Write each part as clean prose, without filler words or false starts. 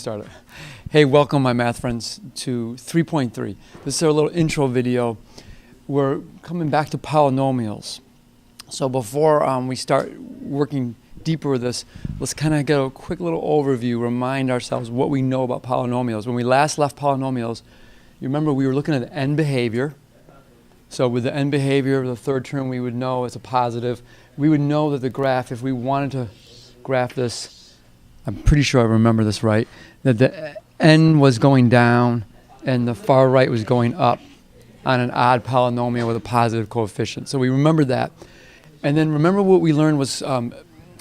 start it. Hey, welcome my math friends to 3.3. This is our little intro video. We're coming back to polynomials. So before we start working deeper with this, let's kind of get a quick little overview, remind ourselves what we know about polynomials. When we last left polynomials, you remember we were looking at the end behavior. So with the end behavior of the third term, we would know it's a positive. We would know that the graph, if we wanted to graph this, I'm pretty sure I remember this right, that the n was going down and the far right was going up on an odd polynomial with a positive coefficient. So we remember that. And then remember what we learned was, what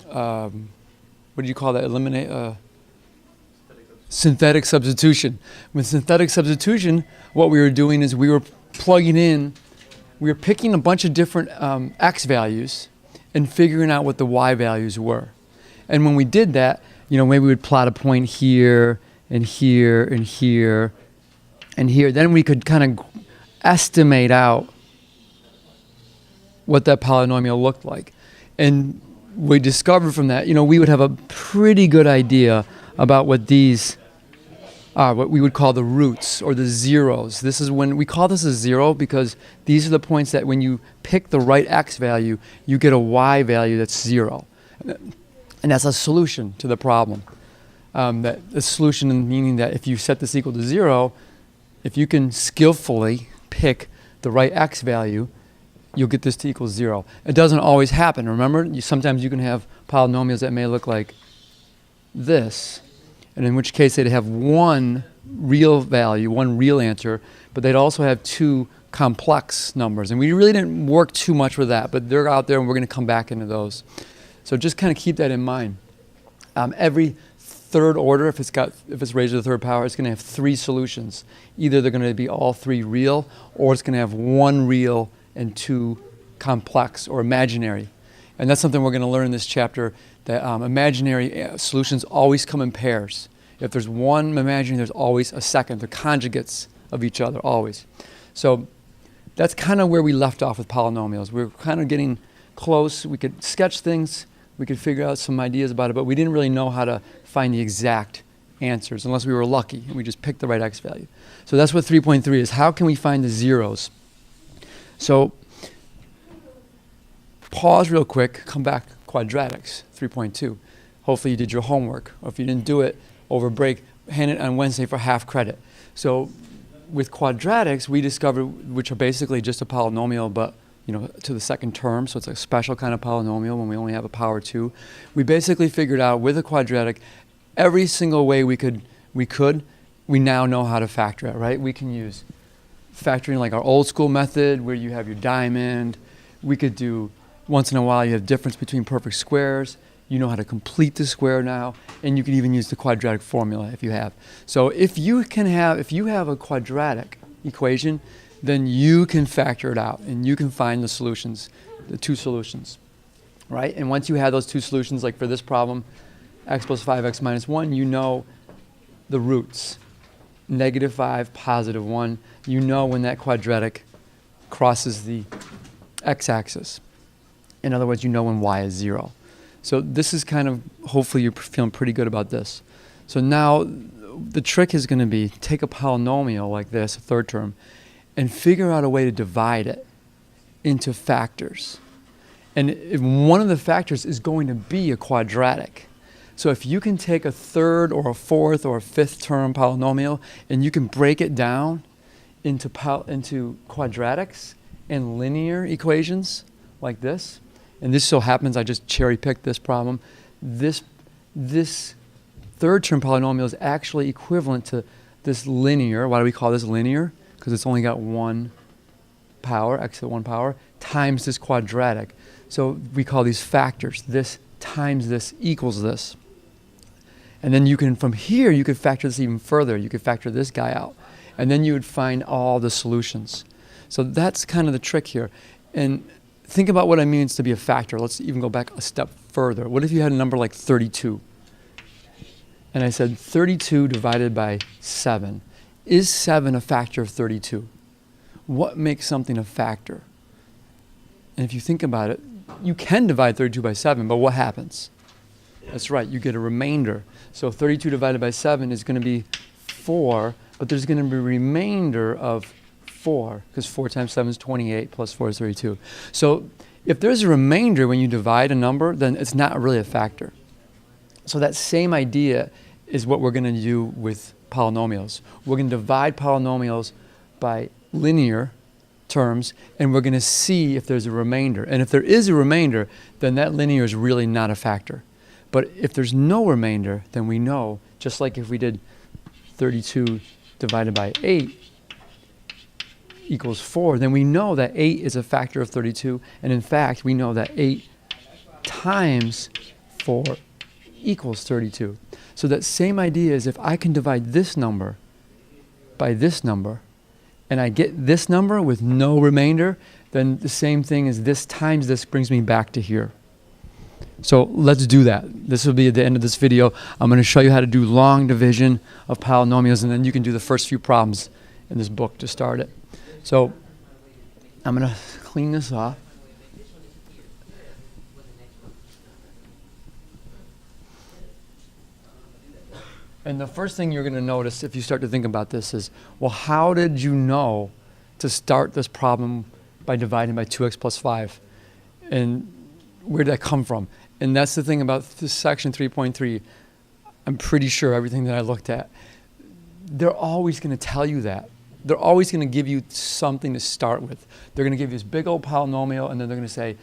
do you call that? Eliminate synthetic substitution. With synthetic substitution, what we were doing is we were plugging in, we were picking a bunch of different x values and figuring out what the y values were. And when we did that, you know, maybe we would plot a point here and here and here and here. Then we could kind of estimate out what that polynomial looked like. And we discovered from that, you know, we would have a pretty good idea about what these are, what we would call the roots or the zeros. This is when we call this a zero because these are the points that when you pick the right x value, you get a y value that's 0. And that's a solution to the problem. That the solution meaning that if you set this equal to 0, if you can skillfully pick the right x value, you'll get this to equal 0. It doesn't always happen. Remember, sometimes you can have polynomials that may look like this, and in which case they'd have one real value, one real answer, but they'd also have two complex numbers. And we really didn't work too much with that, but they're out there and we're going to come back into those. So just kind of keep that in mind. Every third order, if it's raised to the third power, it's going to have 3 solutions. Either they're going to be all 3 real, or it's going to have 1 real and 2 complex or imaginary. And that's something we're going to learn in this chapter, that imaginary solutions always come in pairs. If there's one imaginary, there's always a second. They're conjugates of each other, always. So that's kind of where we left off with polynomials. We're kind of getting close. We could sketch things. We could figure out some ideas about it, but we didn't really know how to find the exact answers unless we were lucky and we just picked the right x value. So that's what 3.3 is. How can we find the zeros? So pause real quick, come back, quadratics, 3.2. Hopefully you did your homework, or if you didn't do it over break, hand it on Wednesday for half credit. So with quadratics, we discovered, which are basically just a polynomial, but you know, to the second term, so it's a special kind of polynomial when we only have a power 2. We basically figured out with a quadratic, every single way we now know how to factor it, right? We can use factoring like our old school method where you have your diamond. We could do, once in a while, you have difference between perfect squares. You know how to complete the square now, and you can even use the quadratic formula if you have. So if you have a quadratic equation, then you can factor it out and you can find the solutions, the 2 solutions, right? And once you have those 2 solutions, like for this problem, x plus 5x minus 1, you know the roots, -5, +1. You know when that quadratic crosses the x-axis. In other words, you know when y is 0. So this is kind of, hopefully you're feeling pretty good about this. So now the trick is going to be take a polynomial like this, a third term, and figure out a way to divide it into factors. And if one of the factors is going to be a quadratic. So if you can take a third or a fourth or a fifth term polynomial and you can break it down into quadratics and linear equations like this, and this so happens I just cherry picked this problem, this third term polynomial is actually equivalent to this linear. Why do we call this linear? Because it's only got 1 power, x at 1 power, times this quadratic. So we call these factors. This times this equals this. And then you can, from here, you could factor this even further. You could factor this guy out. And then you would find all the solutions. So that's kind of the trick here. And think about what it means to be a factor. Let's even go back a step further. What if you had a number like 32? And I said 32 divided by 7. Is 7 a factor of 32? What makes something a factor? And if you think about it, you can divide 32 by 7, but what happens? That's right, you get a remainder. So 32 divided by 7 is going to be 4, but there's going to be a remainder of 4, because 4 times 7 is 28, plus 4 is 32. So if there's a remainder when you divide a number, then it's not really a factor. So that same idea is what we're going to do with polynomials. We're going to divide polynomials by linear terms, and we're going to see if there's a remainder. And if there is a remainder, then that linear is really not a factor. But if there's no remainder, then we know, just like if we did 32 divided by 8 equals 4, then we know that 8 is a factor of 32. And in fact, we know that 8 times 4 equals 32. So that same idea is if I can divide this number by this number, and I get this number with no remainder, then the same thing as this times this brings me back to here. So let's do that. This will be at the end of this video. I'm going to show you how to do long division of polynomials, and then you can do the first few problems in this book to start it. So I'm going to clean this off. And the first thing you're going to notice if you start to think about this is, well, how did you know to start this problem by dividing by 2x plus 5? And where did that come from? And that's the thing about this section 3.3. I'm pretty sure everything that I looked at, they're always going to tell you that. They're always going to give you something to start with. They're going to give you this big old polynomial, and then they're going to say,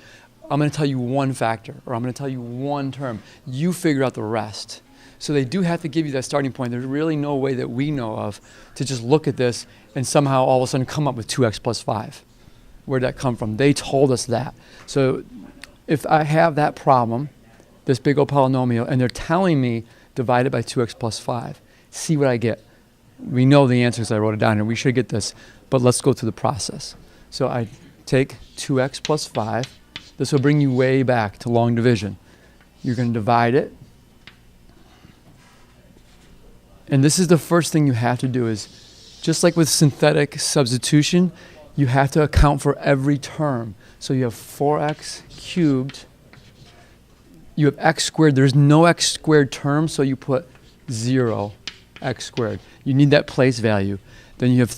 I'm going to tell you one factor, or I'm going to tell you one term. You figure out the rest. So they do have to give you that starting point. There's really no way that we know of to just look at this and somehow all of a sudden come up with 2x plus 5. Where did that come from? They told us that. So if I have that problem, this big old polynomial, and they're telling me divide it by 2x plus 5, see what I get. We know the answers. I wrote it down here. We should get this, but let's go through the process. So I take 2x plus 5. This will bring you way back to long division. You're going to divide it. And this is the first thing you have to do is, just like with synthetic substitution, you have to account for every term. So you have 4x cubed. You have x squared. There's no x squared term, so you put 0 x squared. You need that place value. Then you have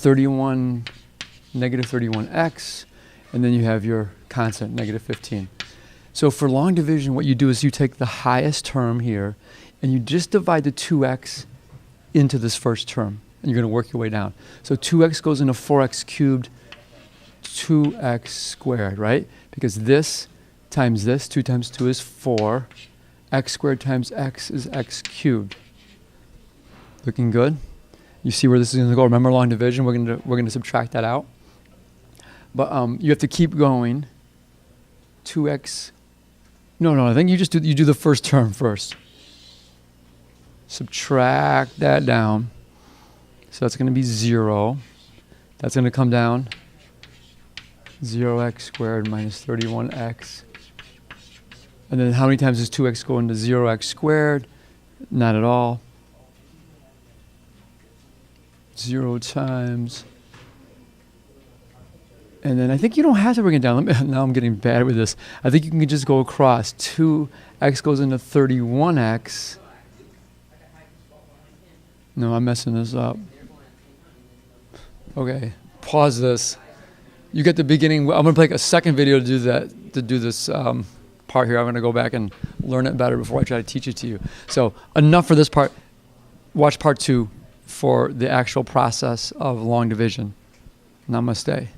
negative 31x, and then you have your constant, negative 15. So for long division, what you do is you take the highest term here, and you just divide the 2x into this first term, and you're going to work your way down. So 2x goes into 4x cubed, 2x squared, right? Because this times this, 2 times 2 is 4. X squared times x is x cubed. Looking good? You see where this is going to go? Remember long division? We're going to subtract that out. But you have to keep going. 2x. No. I think you do the first term first. Subtract that down. So that's going to be 0. That's going to come down. 0x squared minus 31x. And then how many times does 2x go into 0x squared? Not at all. 0 times. And then I think you don't have to bring it down. Now I'm getting bad with this. I think you can just go across. 2x goes into 31x. No, I'm messing this up. Okay, pause this. You get the beginning. I'm going to make a second video to do this part here. I'm going to go back and learn it better before I try to teach it to you. So enough for this part. Watch part 2 for the actual process of long division. Namaste.